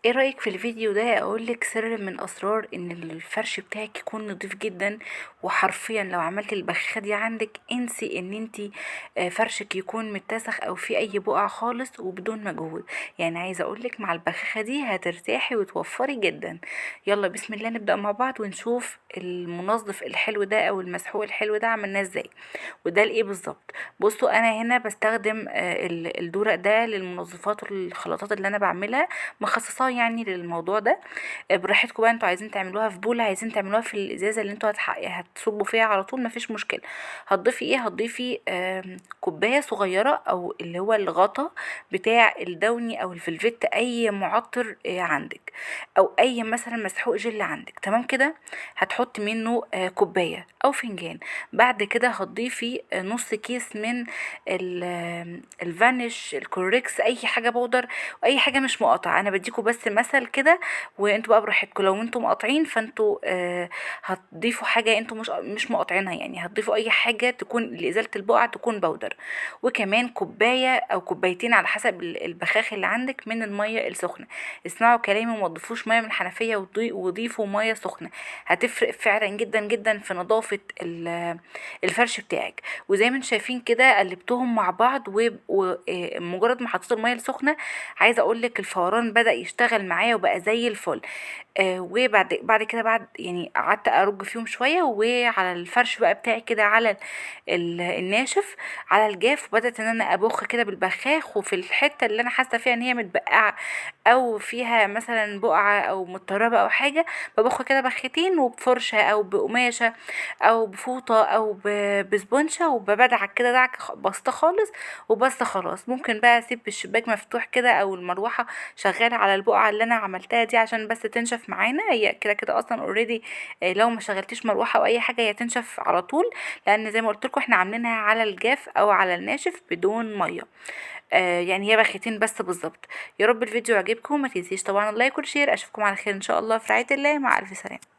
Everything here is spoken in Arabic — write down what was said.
ايه رأيك في الفيديو ده اقولك سر من اسرار ان الفرش بتاعك يكون نضيف جدا؟ وحرفيا لو عملت البخاخة دي عندك انسي ان انتي فرشك يكون متسخ او في اي بقع خالص وبدون مجهود. يعني عايزة اقولك مع البخاخة دي هترتاحي وتوفري جدا. يلا بسم الله نبدأ مع بعض ونشوف المنظف الحلو ده او المسحوق الحلو ده عملناه ازاي. وده لايه بالظبط؟ بصوا انا هنا بستخدم الدورق ده للمنظفات والخلطات اللي انا بعملها، مخصصاه يعني للموضوع ده. براحتكم بقى، انتوا عايزين تعملوها في بوله، عايزين تعملوها في الازازه اللي انتوا هتصبوا فيها على طول، مفيش مشكله. هتضيفي ايه؟ هتضيفي كوبايه صغيره او اللي هو الغطا بتاع الدوني او الفلفت، اي معطر عندك، او اي مثلا مسحوق جل عندك، تمام كده. هتحطي منه كوبايه او فنجان. بعد كده هتضيفي نص كيس من الفانيش، الكوريكس، اي حاجه بودر واي حاجه مش مقاطعه. انا بديكوا بس مثل كده، وانتوا بقى براحتكم. لو انتوا مقاطعين فانتوا هتضيفوا حاجه انتوا مش مقاطعينها، يعني هتضيفوا اي حاجه تكون لازاله البقع تكون بودر. وكمان كوبايه او كوبايتين على حسب البخاخ اللي عندك من الميه السخنه. اسمعوا كلامي وما تضيفوش ميه من الحنفيه، وضيفوا ميه سخنه. هتفرق فعلا جدا جدا في نظافه الفرش بتاعك. وزي ما انتم شايفين كده قلبتهم مع بعض، ومجرد ما حطيت الميه السخنه، عايزه اقول لك الفوران بدأ يشتغل معايا وبقى زي الفل. وبعد كده، بعد يعني قعدت ارج فيهم شويه، وعلى الفرش بقى بتاعي كده، على الناشف، على الجاف، وبدأت ان انا ابخ كده بالبخاخ. وفي الحته اللي انا حاسه فيها ان هي متبقعه او فيها مثلا بقعه او متطربه او حاجه، ببخ كده بختين وبفرشه او بقماشه او بفوطه او بسبونشه، وبدعك كده دعك بسيطه خالص. وبس خلاص، ممكن بقى اسيب الشباك مفتوح كده او المروحه شغاله على البقعه اللي انا عملتها دي عشان بس تنشف معانا. هي كده كده اصلا اوريدي، لو ما شغلتيش مروحه او اي حاجه هي تنشف على طول، لان زي ما قلت لكم احنا عاملينها على الجاف او على الناشف بدون ميه. يعني هي بختين بس بالظبط. يا رب الفيديو يعجبكم، ما تنسيش طبعا اللايك والشير. اشوفكم على خير ان شاء الله في رعايه الله، مع الف سلامه.